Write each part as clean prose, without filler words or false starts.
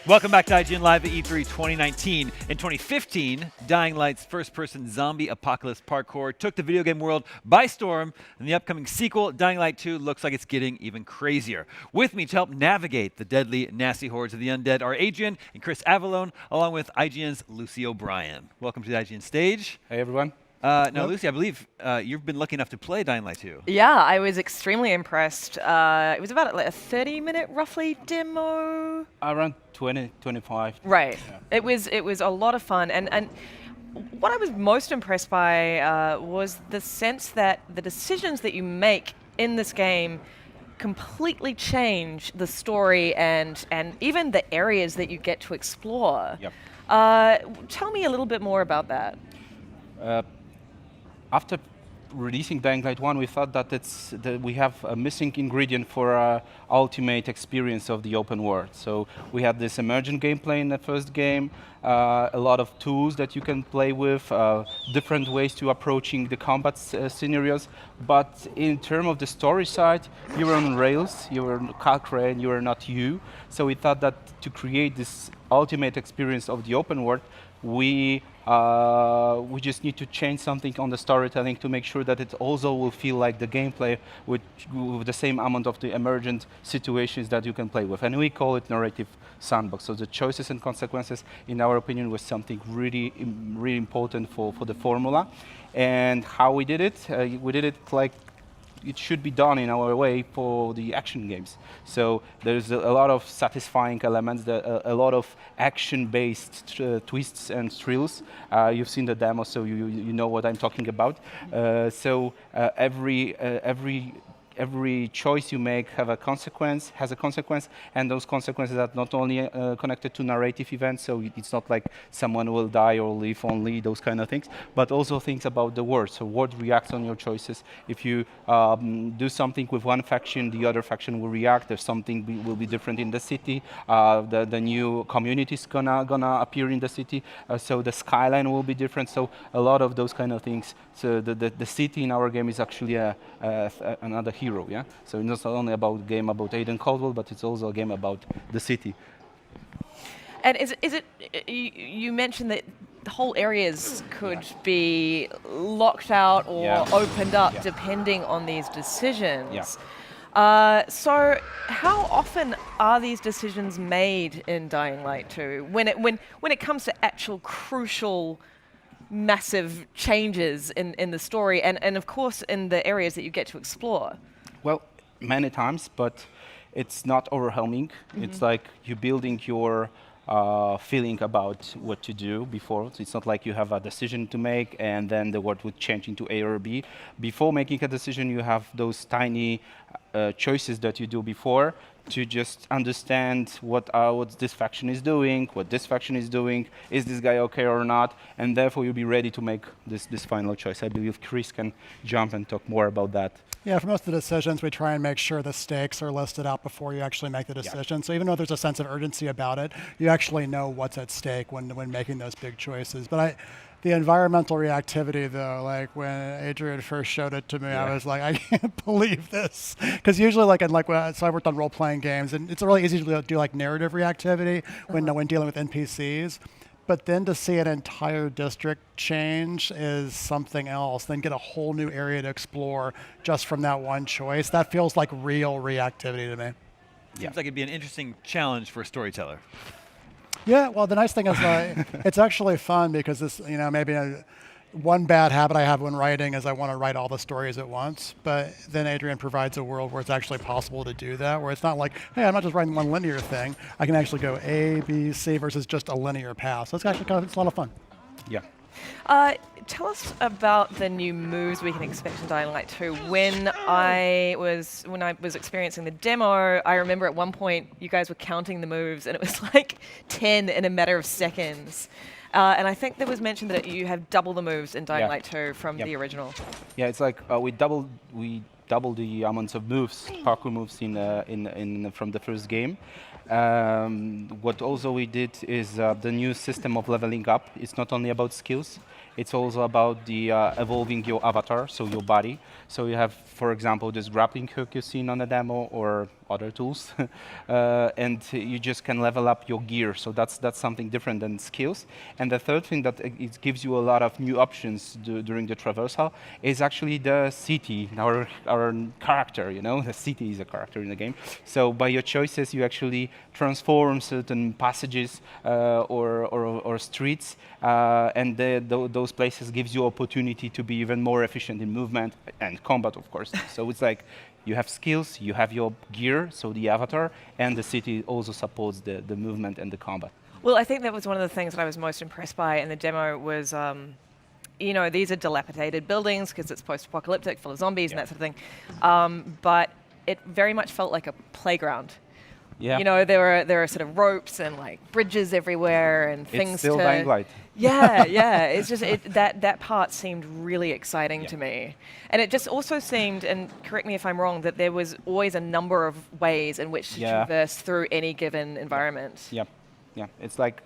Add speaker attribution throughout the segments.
Speaker 1: Welcome back to IGN Live at E3 2019. In 2015, Dying Light's first-person zombie apocalypse parkour took the video game world by storm, and the upcoming sequel, Dying Light 2, looks like it's getting even crazier. With me to help navigate the deadly, nasty hordes of the undead are Adrian and Chris Avalone, along with IGN's Lucy O'Brien. Welcome to the IGN stage.
Speaker 2: Hey, everyone.
Speaker 1: Now, Lucy, I believe you've been lucky enough to play Dying Light 2.
Speaker 3: Yeah, I was extremely impressed. It was about like a 30-minute roughly demo.
Speaker 2: Around 20, 25.
Speaker 3: Right.
Speaker 2: Yeah.
Speaker 3: It was a lot of fun, and what I was most impressed by was the sense that the decisions that you make in this game completely change the story and even the areas that you get to explore.
Speaker 2: Yep.
Speaker 3: Tell me a little bit more about that.
Speaker 2: After releasing Dying Light 1, we thought that we have a missing ingredient for our ultimate experience of the open world. So we had this emergent gameplay in the first game, a lot of tools that you can play with, different ways to approaching the combat scenarios. But in terms of the story side, you were on rails, you were Calcrain, you were not you. So we thought that to create this ultimate experience of the open world, we just need to change something on the storytelling to make sure that it also will feel like the gameplay with the same amount of the emergent situations that you can play with. And we call it narrative sandbox. So the choices and consequences, in our opinion, was something really, really important for the formula. And how we did it like it should be done in our way for the action games. So there's a lot of satisfying elements, a lot of action-based twists and thrills. You've seen the demo, so you know what I'm talking about. Every choice you make has a consequence, and those consequences are not only connected to narrative events, so it's not like someone will die or live only, those kind of things, but also things about the world. So world reacts on your choices. If you do something with one faction, the other faction will react. There's something will be different in the city. The new community is gonna appear in the city, so the skyline will be different. So a lot of those kind of things. So the city in our game is actually another hero. Yeah, so it's not only about game about Aiden Caldwell, but it's also a game about the city.
Speaker 3: And is it you mentioned that the whole areas could be locked out or opened up depending on these decisions. So how often are these decisions made in Dying Light 2 when it comes to actual crucial massive changes in the story and of course in the areas that you get to explore?
Speaker 2: Well, many times, but it's not overwhelming. Mm-hmm. It's like you're building your feeling about what to do before. So it's not like you have a decision to make and then the world would change into A or B. Before making a decision, you have those tiny choices that you do before to just understand what this faction is doing, what this faction is doing, is this guy okay or not, and therefore you'll be ready to make this final choice. I believe Chris can jump and talk more about that.
Speaker 4: Yeah, for most of the decisions, we try and make sure the stakes are listed out before you actually make the decision. Yeah. So even though there's a sense of urgency about it, you actually know what's at stake when making those big choices. But the environmental reactivity, though, like when Adrian first showed it to me, I was like, I can't believe this. Because usually, so I worked on role-playing games, and it's really easy to do like narrative reactivity when dealing with NPCs. But then to see an entire district change is something else, then get a whole new area to explore just from that one choice. That feels like real reactivity to me.
Speaker 1: Seems like it'd be an interesting challenge for a storyteller.
Speaker 4: Yeah, well, the nice thing is it's actually fun because this, maybe one bad habit I have when writing is I want to write all the stories at once, but then Adrian provides a world where it's actually possible to do that, where it's not like, hey, I'm not just writing one linear thing. I can actually go A, B, C versus just a linear path. So it's actually it's a lot of fun.
Speaker 2: Yeah.
Speaker 3: Tell us about the new moves we can expect in Dying Light 2. When I was experiencing the demo, I remember at one point you guys were counting the moves, and it was like 10 in a matter of seconds. And I think there was mentioned that you have double the moves in Dying Light 2 from the original. Yeah,
Speaker 2: it's like we doubled the amounts of moves, parkour moves from the first game. What also we did is the new system of leveling up. It's not only about skills. It's also about the evolving your avatar, so your body. So you have, for example, this grappling hook you've seen on the demo, or other tools, and you just can level up your gear. So that's something different than skills. And the third thing that it gives you a lot of new options during the traversal is actually the city, our character. You know, the city is a character in the game. So by your choices, you actually transform certain passages or streets, and those places gives you opportunity to be even more efficient in movement and combat, of course. So it's like you have skills, you have your gear, so the avatar, and the city also supports the movement and the combat.
Speaker 3: Well, I think that was one of the things that I was most impressed by in the demo was, you know, these are dilapidated buildings because it's post-apocalyptic, full of zombies and that sort of thing. But it very much felt like a playground.
Speaker 2: Yeah.
Speaker 3: You know, there are sort of ropes and like bridges everywhere and things.
Speaker 2: It's still Dying Light.
Speaker 3: Yeah, yeah. It's just that part seemed really exciting to me, and it just also seemed, and correct me if I'm wrong, that there was always a number of ways in which to traverse through any given environment.
Speaker 2: Yeah, yeah. It's like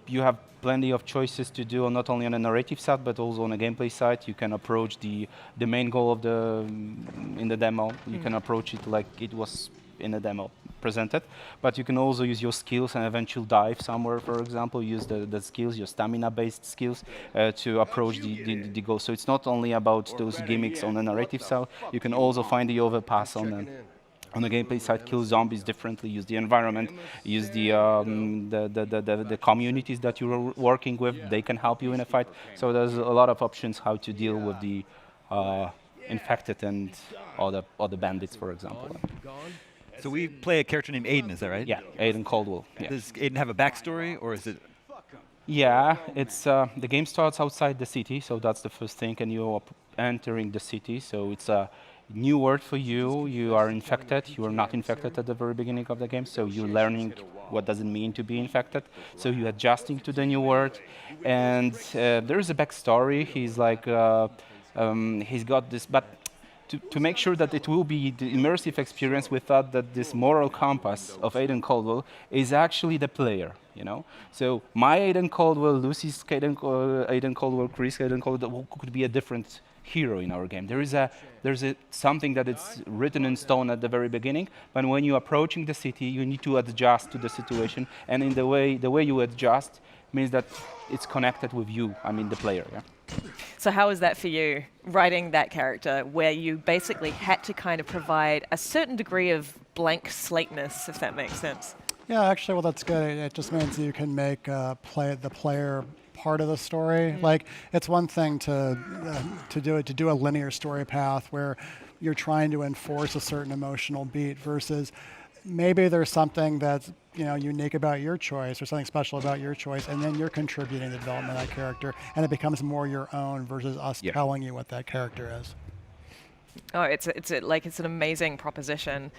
Speaker 2: you have plenty of choices to do, not only on the narrative side, but also on the gameplay side. You can approach the main goal of in the demo. You can approach it like it was in the demo presented, but you can also use your skills and eventually dive somewhere, for example, use the skills, your stamina-based skills, to approach the goal. So it's not only about those gimmicks on the narrative side, you can also find the overpass on the gameplay side, kill zombies differently, use the environment, use the communities that you're working with, they can help you in a fight. So there's a lot of options how to deal with the infected and other bandits, for example.
Speaker 1: So we play a character named Aiden, is that right?
Speaker 2: Yeah, Aiden Caldwell. Yeah.
Speaker 1: Does Aiden have a backstory, or is it?
Speaker 2: Yeah, it's the game starts outside the city, so that's the first thing, and you're entering the city. So it's a new world for you. You are infected. You are not infected at the very beginning of the game, so you're learning what does it mean to be infected. So you're adjusting to the new world, and there is a backstory. He's like he's got this, but. To make sure that it will be the immersive experience, we thought that this moral compass of Aiden Caldwell is actually the player, you know? So my Aiden Caldwell, Lucy's Aiden Caldwell, Chris Aiden Caldwell could be a different hero in our game. There's something that is written in stone at the very beginning, but when you're approaching the city, you need to adjust to the situation, and in the way you adjust means that it's connected with you, I mean the player, yeah?
Speaker 3: So how was that for you, writing that character, where you basically had to kind of provide a certain degree of blank slateness, if that makes sense?
Speaker 4: Yeah, actually, well, that's good. It just means you can make the player part of the story. Like, it's one thing to do a linear story path where you're trying to enforce a certain emotional beat versus maybe there's something that's unique about your choice or something special about your choice, and then you're contributing to the development of that character, and it becomes more your own versus us telling you what that character is.
Speaker 3: Oh, it's an amazing proposition.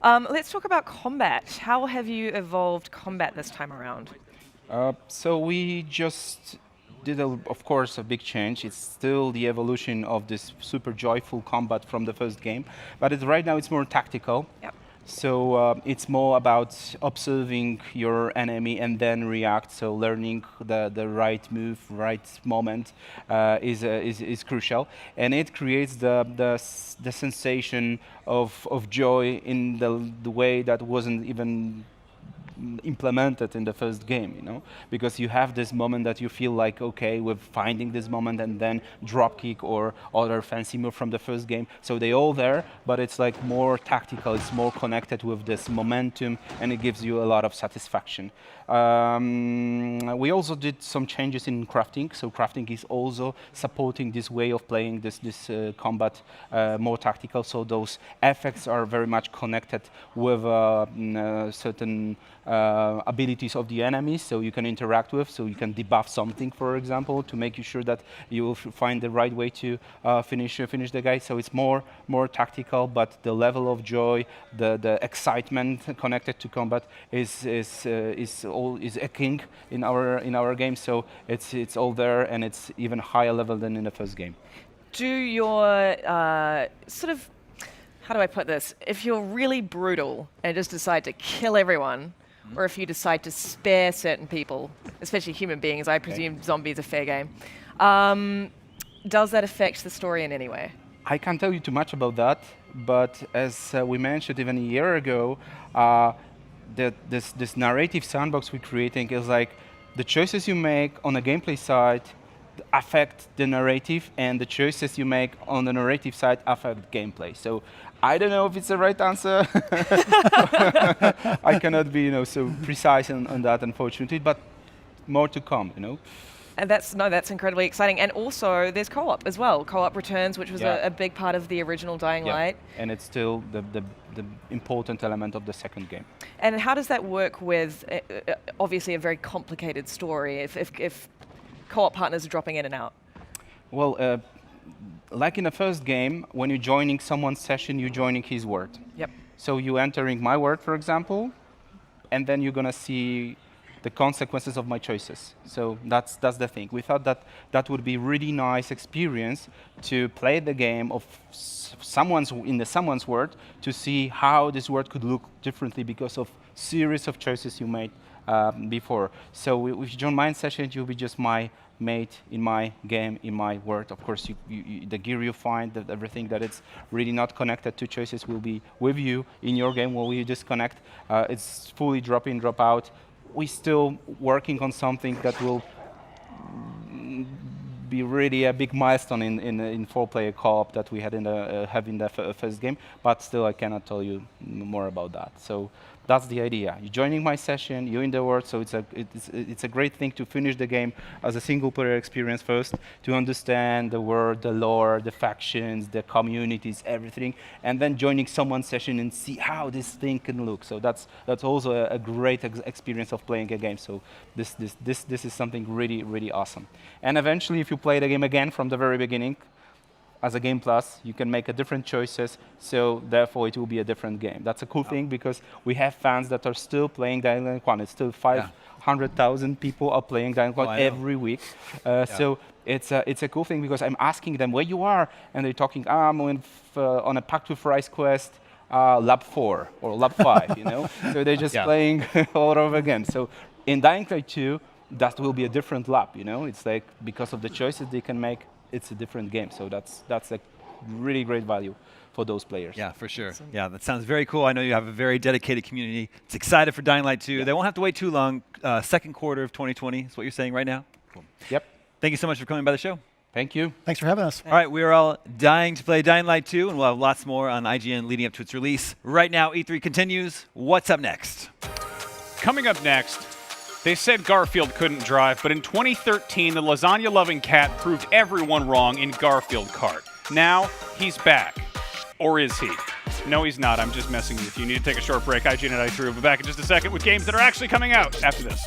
Speaker 3: Let's talk about combat. How have you evolved combat this time around?
Speaker 2: So we just did, of course, a big change. It's still the evolution of this super joyful combat from the first game, but right now it's more tactical.
Speaker 3: Yep.
Speaker 2: So it's more about observing your enemy and then react. So learning the right move, right moment is crucial, and it creates the sensation of joy in the way that wasn't even implemented in the first game, you know, because you have this moment that you feel like, okay, we're finding this moment, and then drop kick or other fancy move from the first game. So they're all there, but it's like more tactical, it's more connected with this momentum, and it gives you a lot of satisfaction. We also did some changes in crafting, so crafting is also supporting this way of playing this combat more tactical, so those effects are very much connected with certain abilities of the enemies, so you can interact with, so you can debuff something, for example, to make you sure that you will find the right way to finish the guy. So it's more tactical, but the level of joy, the excitement connected to combat is a king in our game. So it's all there, and it's even higher level than in the first game.
Speaker 3: Do your sort of, how do I put this? If you're really brutal and just decide to kill everyone, or if you decide to spare certain people, especially human beings, I presume zombies are fair game, Does that affect the story in any way?
Speaker 2: I can't tell you too much about that, but as we mentioned even a year ago, this narrative sandbox we're creating is like the choices you make on a gameplay side affect the narrative, and the choices you make on the narrative side affect gameplay. So I don't know if it's the right answer. I cannot be so precise on that, unfortunately, but more to come.
Speaker 3: And that's incredibly exciting. And also, there's co-op as well. Co-op returns, which was a big part of the original Dying Light.
Speaker 2: And it's still the important element of the second game.
Speaker 3: And how does that work with, obviously, a very complicated story, if co-op partners are dropping in and out?
Speaker 2: Well, like in the first game, when you're joining someone's session, you're joining his world.
Speaker 3: Yep.
Speaker 2: So you're entering my world, for example, and then you're going to see the consequences of my choices. So that's the thing. We thought that would be really nice experience to play the game of someone's world, to see how this world could look differently because of series of choices you made before. So if you join my session, you'll be just my mate in my game, in my world. Of course, the gear you find, everything that it's really not connected to choices will be with you in your game while you disconnect. It's fully drop in, drop out. We're still working on something that will be really a big milestone in 4-player co-op that we had in the first game, but still I cannot tell you more about that. So that's the idea. You're joining my session, you're in the world, so it's a great thing to finish the game as a single-player experience first, to understand the world, the lore, the factions, the communities, everything, and then joining someone's session and see how this thing can look. So that's also a great experience of playing a game. So this is something really, really awesome. And eventually, if you play the game again from the very beginning, as a game plus, you can make a different choices, so therefore it will be a different game. That's a cool thing, because we have fans that are still playing Dying Light 1. It's still 500,000 people are playing Dying Light every week. So it's a cool thing, because I'm asking them where you are, and they're talking, I'm on a Pact with Rise quest, lab 4 or lab 5, So they're just playing all over again. So in Dying Light 2, that will be a different lab, It's like, because of the choices they can make, it's a different game. So that's a really great value for those players.
Speaker 1: Yeah, for sure. Awesome. Yeah, that sounds very cool. I know you have a very dedicated community. It's excited for Dying Light 2. Yeah. They won't have to wait too long. Second quarter of 2020 is what you're saying right now? Cool.
Speaker 2: Yep.
Speaker 1: Thank you so much for coming by the show.
Speaker 2: Thank you.
Speaker 4: Thanks for having us.
Speaker 1: All right, we are all dying to play Dying Light 2, and we'll have lots more on IGN leading up to its release. Right now, E3 continues. What's up next?
Speaker 5: Coming up next, they said Garfield couldn't drive, but in 2013, the lasagna-loving cat proved everyone wrong in Garfield Kart. Now, he's back. Or is he? No, he's not. I'm just messing with you. You need to take a short break. IGN at i3 will be back in just a second with games that are actually coming out after this.